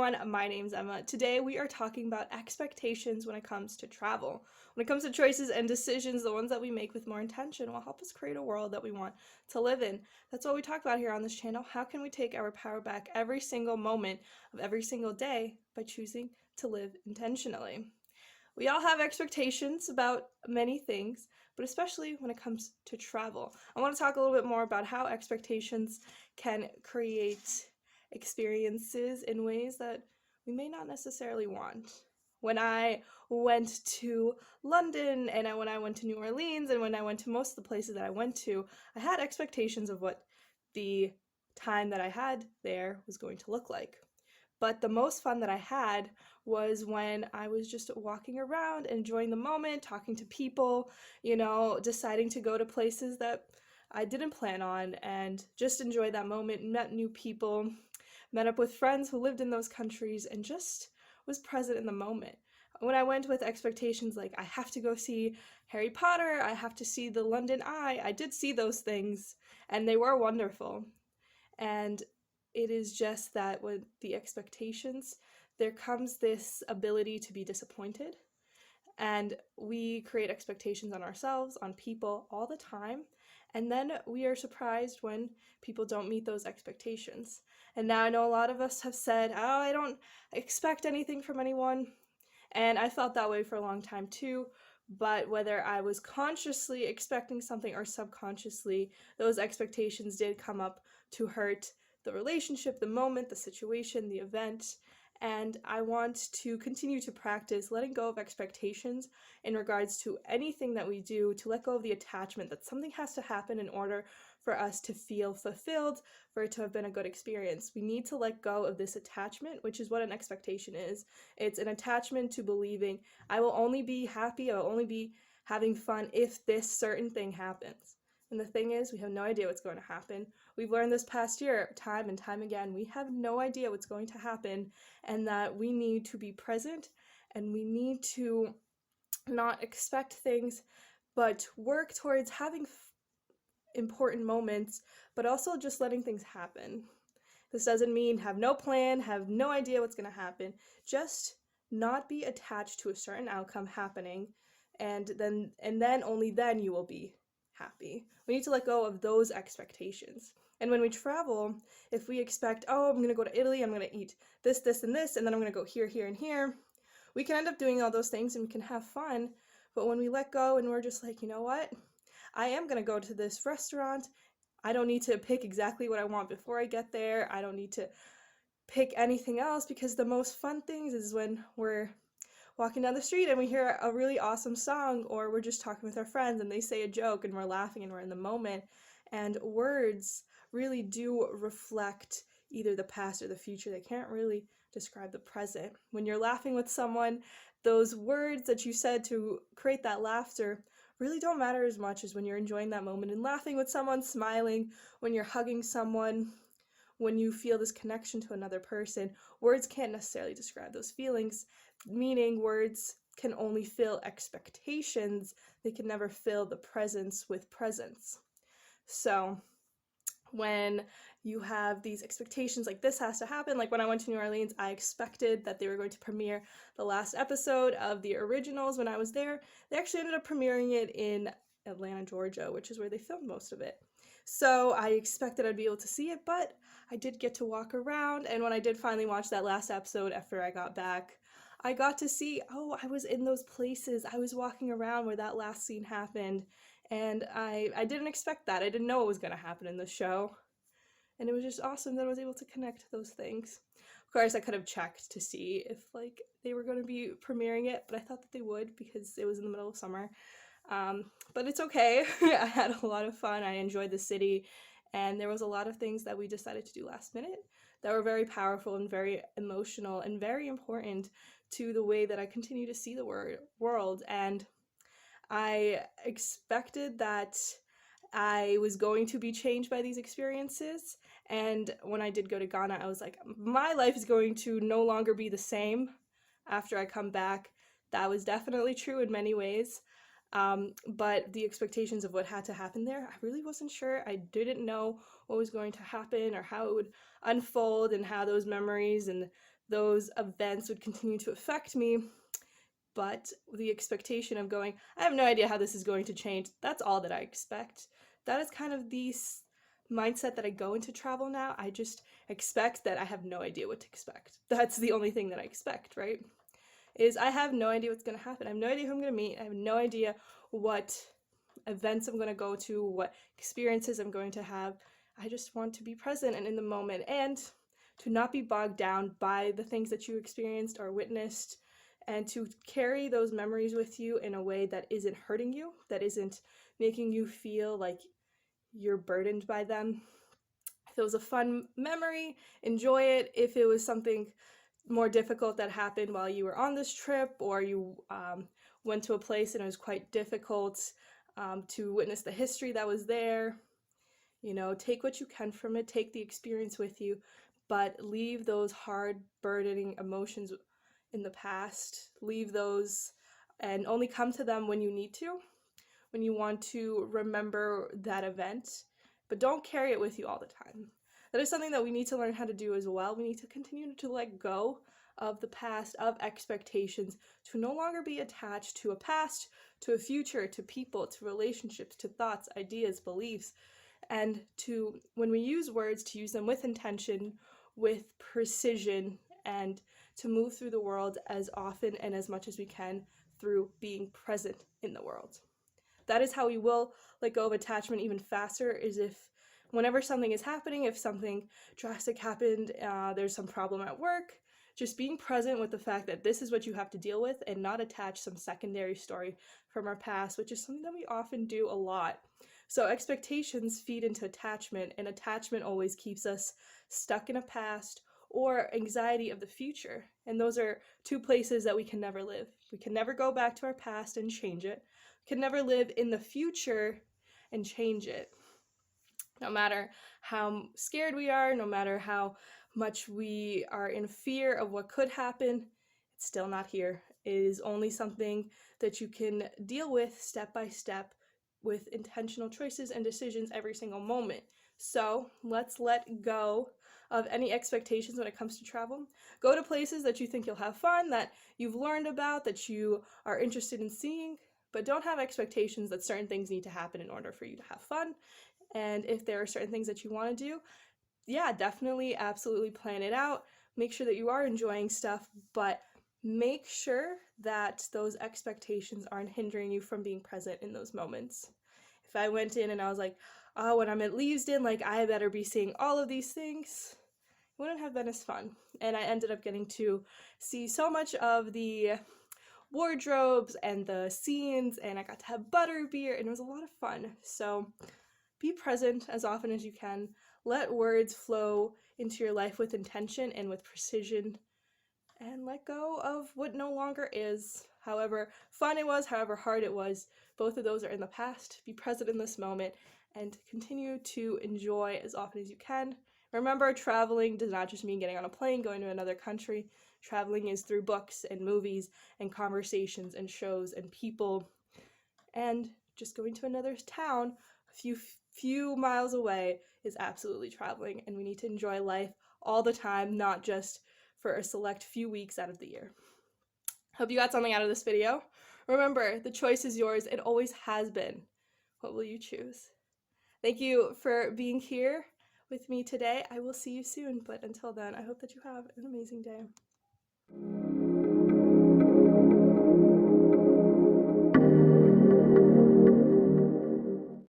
everyone, my name's Emma. Today we are talking about expectations when it comes to travel. When it comes to choices and decisions, the ones that we make with more intention will help us create a world that we want to live in. That's what we talk about here on this channel. How can we take our power back every single moment of every single day by choosing to live intentionally? We all have expectations about many things, but especially when it comes to travel. I want to talk a little bit more about how expectations can create experiences in ways that we may not necessarily want. When I went to London and when I went to New Orleans and when I went to most of the places that I went to, I had expectations of what the time that I had there was going to look like. But the most fun that I had was when I was just walking around, enjoying the moment, talking to people, deciding to go to places that I didn't plan on and just enjoy that moment, met new people, met up with friends who lived in those countries, and just was present in the moment. When I went with expectations like I have to go see Harry Potter, I have to see the London Eye, I did see those things, and they were wonderful. And it is just that with the expectations, there comes this ability to be disappointed. And we create expectations on ourselves, on people all the time. And then we are surprised when people don't meet those expectations. And now I know a lot of us have said, oh, I don't expect anything from anyone. And I felt that way for a long time too. But whether I was consciously expecting something or subconsciously, those expectations did come up to hurt the relationship, the moment, the situation, the event. And I want to continue to practice letting go of expectations in regards to anything that we do, to let go of the attachment that something has to happen in order for us to feel fulfilled, for it to have been a good experience. We need to let go of this attachment, which is what an expectation is. It's an attachment to believing I will only be happy, I will only be having fun if this certain thing happens. And the thing is, we have no idea what's going to happen. We've learned this past year, time and time again, we have no idea what's going to happen, and that we need to be present, and we need to not expect things, but work towards having important moments, but also just letting things happen. This doesn't mean have no plan, have no idea what's going to happen. Just not be attached to a certain outcome happening, and then only then you will be happy. We need to let go of those expectations. And when we travel, if we expect, oh, I'm going to go to Italy, I'm going to eat this, this, and this, and then I'm going to go here, here, and here, we can end up doing all those things and we can have fun. But when we let go and we're just like, you know what? I am going to go to this restaurant. I don't need to pick exactly what I want before I get there. I don't need to pick anything else, because the most fun things is when we're walking down the street and we hear a really awesome song, or we're just talking with our friends and they say a joke and we're laughing and we're in the moment. And words really do reflect either the past or the future. They can't really describe the present. When you're laughing with someone, those words that you said to create that laughter really don't matter as much as when you're enjoying that moment and laughing with someone, smiling, when you're hugging someone, when you feel this connection to another person. Words can't necessarily describe those feelings, meaning words can only fill expectations. They can never fill the presence with presence. So when you have these expectations like this has to happen, like when I went to New Orleans, I expected that they were going to premiere the last episode of the originals when I was there. They actually ended up premiering it in Atlanta, Georgia, which is where they filmed most of it. So I expected I'd be able to see it, but I did get to walk around, and when I did finally watch that last episode after I got back, I got to see, oh, I was in those places. I was walking around where that last scene happened, and I didn't expect that. I didn't know what was going to happen in the show, and it was just awesome that I was able to connect those things. Of course, I could have checked to see if they were going to be premiering it, but I thought that they would because it was in the middle of summer. But it's okay. I had a lot of fun. I enjoyed the city, and there was a lot of things that we decided to do last minute that were very powerful and very emotional and very important to the way that I continue to see the world. And I expected that I was going to be changed by these experiences, and when I did go to Ghana, I was like, my life is going to no longer be the same after I come back. That was definitely true in many ways. But the expectations of what had to happen there, I really wasn't sure. I didn't know what was going to happen or how it would unfold and how those memories and those events would continue to affect me. But the expectation of going, I have no idea how this is going to change, that's all that I expect. That is kind of the mindset that I go into travel now. I just expect that I have no idea what to expect. That's the only thing that I expect, right? Is I have no idea what's going to happen. I have no idea who I'm going to meet. I have no idea what events I'm going to go to, what experiences I'm going to have. I just want to be present and in the moment, and to not be bogged down by the things that you experienced or witnessed, and to carry those memories with you in a way that isn't hurting you, that isn't making you feel like you're burdened by them. If it was a fun memory, enjoy it. If it was something more difficult that happened while you were on this trip, or you went to a place and it was quite difficult to witness the history that was there, take what you can from it, take the experience with you, but leave those hard, burdening emotions in the past. Leave those and only come to them when you need to, when you want to remember that event, but don't carry it with you all the time. That is something that we need to learn how to do as well. We need to continue to let go of the past, of expectations, to no longer be attached to a past, to a future, to people, to relationships, to thoughts, ideas, beliefs, and to, when we use words, to use them with intention, with precision, and to move through the world as often and as much as we can through being present in the world. That is how we will let go of attachment even faster, is if whenever something is happening, if something drastic happened, there's some problem at work, just being present with the fact that this is what you have to deal with, and not attach some secondary story from our past, which is something that we often do a lot. So expectations feed into attachment, and attachment always keeps us stuck in a past or anxiety of the future. And those are two places that we can never live. We can never go back to our past and change it. We can never live in the future and change it. No matter how scared we are, no matter how much we are in fear of what could happen, it's still not here. It is only something that you can deal with step by step with intentional choices and decisions every single moment. So let's let go of any expectations when it comes to travel. Go to places that you think you'll have fun, that you've learned about, that you are interested in seeing, but don't have expectations that certain things need to happen in order for you to have fun. And if there are certain things that you want to do, yeah, definitely, absolutely plan it out. Make sure that you are enjoying stuff, but make sure that those expectations aren't hindering you from being present in those moments. If I went in and I was like, oh, when I'm at Leavesden, like, I better be seeing all of these things, it wouldn't have been as fun. And I ended up getting to see so much of the wardrobes and the scenes, and I got to have butterbeer, and it was a lot of fun. So be present as often as you can. Let words flow into your life with intention and with precision, and let go of what no longer is. However fun it was, however hard it was, both of those are in the past. Be present in this moment and continue to enjoy as often as you can. Remember, traveling does not just mean getting on a plane, going to another country. Traveling is through books and movies and conversations and shows and people, and just going to another town a few miles away is absolutely traveling, and we need to enjoy life all the time, not just for a select few weeks out of the year. Hope you got something out of this video. Remember, the choice is yours. It always has been. What will you choose? Thank you for being here with me today. I will see you soon, but until then, I hope that you have an amazing day.